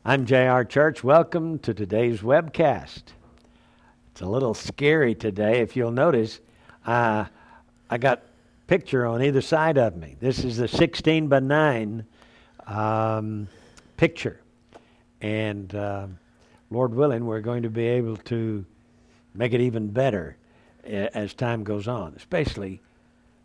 I'm J.R. Church. Welcome to today's webcast. It's a little scary today. If you'll notice, I got picture on either side of me. This is the 16 by 9 picture. And Lord willing, we're going to be able to make it even better as time goes on, especially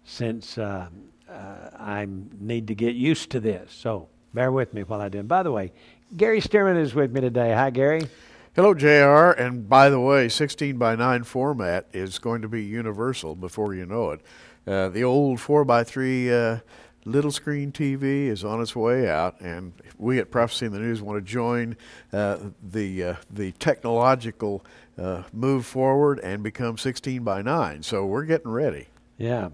since I need to get used to this. So bear with me while I do. And by the way, Gary Stearman is with me today. Hi, Gary. Hello, JR. And by the way, 16 by 9 format is going to be universal before you know it. The old 4 by 3 little screen TV is on its way out, and we at Prophecy in the News want to join the technological move forward and become 16 by 9. So we're getting ready. Yeah,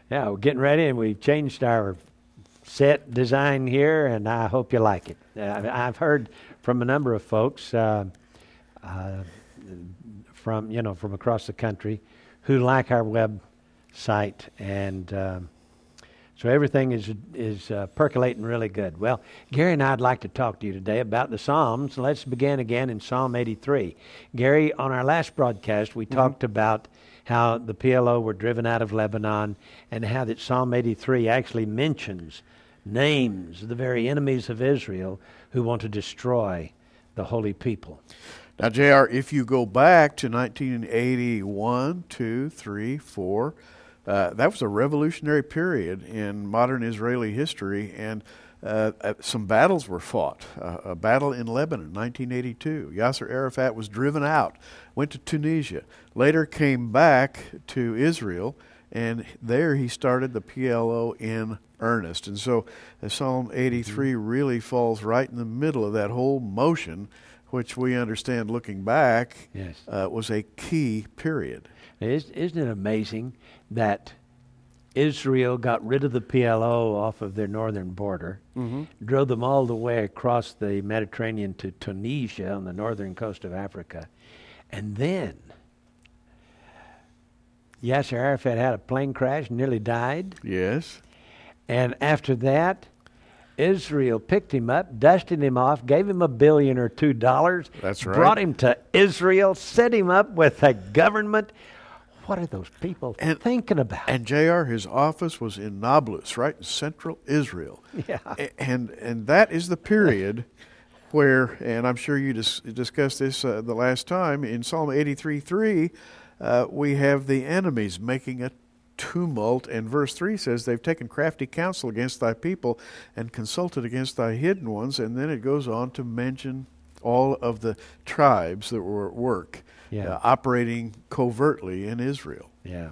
we're getting ready, and we've changed our set design here, and I hope you like it. I've heard from a number of folks from across the country who like our website, and so everything is percolating really good. Well, Gary and I'd like to talk to you today about the Psalms. Let's begin again in Psalm 83. Gary, on our last broadcast, we talked about how the PLO were driven out of Lebanon, and how that Psalm 83 actually names the very enemies of Israel who want to destroy the holy people. Now, JR, if you go back to 1981, 2, 3, 4, that was a revolutionary period in modern Israeli history, and some battles were fought. A battle in Lebanon, 1982. Yasser Arafat was driven out, went to Tunisia, later came back to Israel, and there he started the PLO in earnest. And so Psalm 83 really falls right in the middle of that whole motion, which we understand looking back was a key period. Isn't it amazing that Israel got rid of the PLO off of their northern border, drove them all the way across the Mediterranean to Tunisia on the northern coast of Africa, and then Yasser Arafat had a plane crash, nearly died. Yes. And after that, Israel picked him up, dusted him off, gave him $1 billion or $2. That's right. Brought him to Israel, set him up with a government. What are those people thinking about? And JR, his office was in Nablus, right in central Israel. Yeah. And that is the period where, and I'm sure you discussed this the last time, in Psalm 83:3, we have the enemies making a tumult, and verse 3 says they've taken crafty counsel against thy people and consulted against thy hidden ones, and then it goes on to mention all of the tribes that were at work, operating covertly in Israel. Yeah.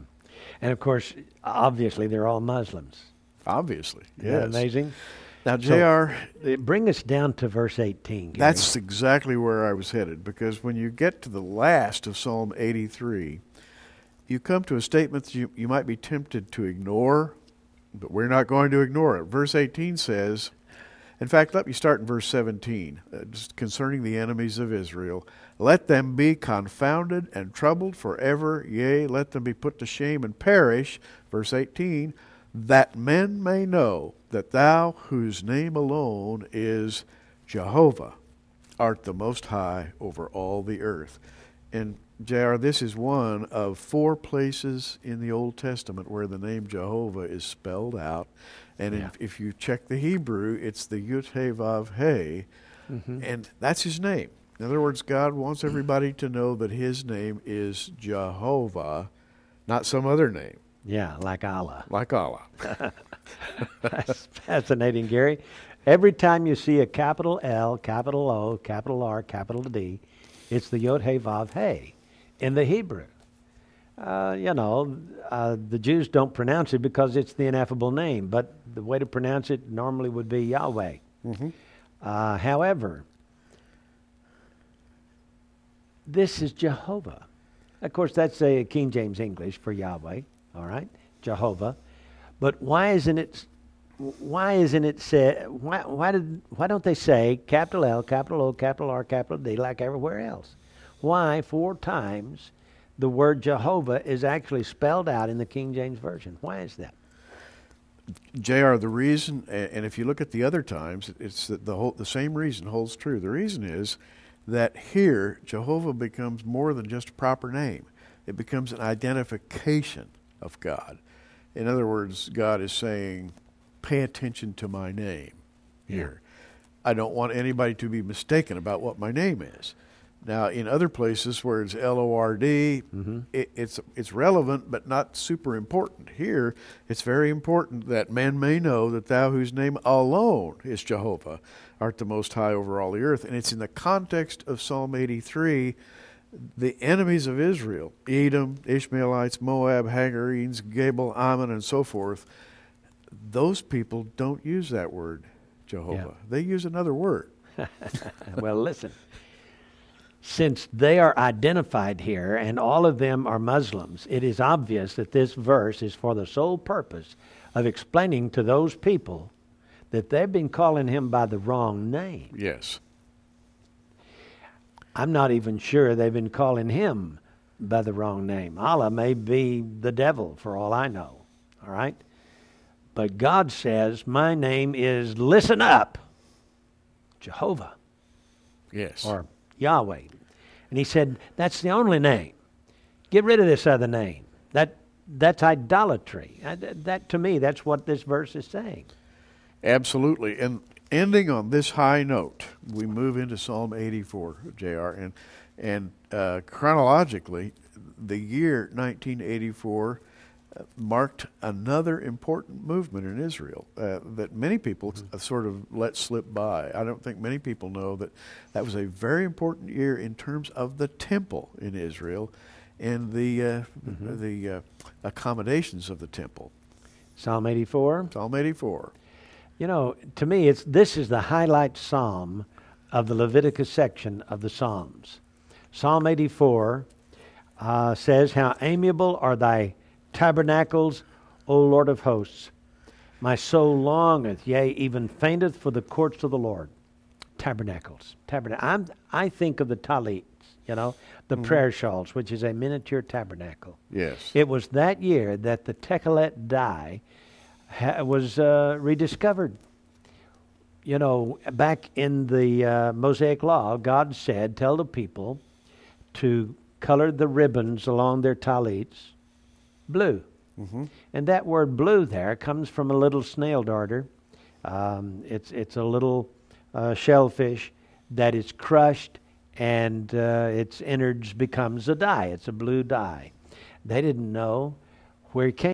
And of course, obviously, they're all Muslims. Obviously, yes. Isn't that amazing? Now, JR, bring us down to verse 18. Gary. That's exactly where I was headed, because when you get to the last of Psalm 83, you come to a statement that you might be tempted to ignore, but we're not going to ignore it. Verse 18 says, in fact, let me start in verse 17, just concerning the enemies of Israel. Let them be confounded and troubled forever, yea, let them be put to shame and perish, verse 18, that men may know that thou, whose name alone is Jehovah, art the Most High over all the earth. And JR, this is one of 4 places in the Old Testament where the name Jehovah is spelled out. And if you check the Hebrew, it's the Yud-Heh-Vav-Heh, and that's his name. In other words, God wants everybody to know that his name is Jehovah, not some other name. Yeah, like Allah. Like Allah. That's fascinating, Gary. Every time you see a capital L, capital O, capital R, capital D, it's the Yod-Heh-Vav-Heh in the Hebrew. The Jews don't pronounce it because it's the ineffable name, but the way to pronounce it normally would be Yahweh. However, this is Jehovah. Of course, that's a King James English for Yahweh, all right, Jehovah. But why isn't it said? Why don't they say capital L, capital O, capital R, capital D like everywhere else? Why 4 times the word Jehovah is actually spelled out in the King James Version? Why is that? JR, the reason, and if you look at the other times, it's that the same reason holds true. The reason is that here Jehovah becomes more than just a proper name. It becomes an identification of God. In other words, God is saying, pay attention to my name here. I don't want anybody to be mistaken about what my name is. Now, in other places where it's Lord, it's relevant but not super important. Here, it's very important that men may know that thou whose name alone is Jehovah art the Most High over all the earth. And it's in the context of Psalm 83, the enemies of Israel, Edom, Ishmaelites, Moab, Hagarenes, Gebal, Ammon, and so forth, those people don't use that word, Jehovah. Yeah. They use another word. Well, listen. Since they are identified here and all of them are Muslims, it is obvious that this verse is for the sole purpose of explaining to those people that they've been calling him by the wrong name. Yes. I'm not even sure they've been calling him by the wrong name. Allah may be the devil for all I know. All right? But God says, my name is, listen up, Jehovah. Yes. Or Yahweh. And he said, that's the only name. Get rid of this other name. That's idolatry. That to me, that's what this verse is saying. Absolutely. And ending on this high note, we move into Psalm 84, JR. And chronologically, the year 1984 marked another important movement in Israel that many people sort of let slip by. I don't think many people know that that was a very important year in terms of the temple in Israel and the accommodations of the temple. Psalm 84. Psalm 84. You know, to me, this is the highlight psalm of the Leviticus section of the Psalms. Psalm 84 says, how amiable are thy tabernacles, O Lord of hosts. My soul longeth, yea, even fainteth for the courts of the Lord. Tabernacles. I think of the talits, the prayer shawls, which is a miniature tabernacle. Yes. It was that year that the Techelet dye was rediscovered. Back in the Mosaic Law, God said, tell the people to color the ribbons along their talits blue. And that word blue there comes from a little snail darter. It's a little shellfish that is crushed and its innards becomes a dye. It's a blue dye. They didn't know where it came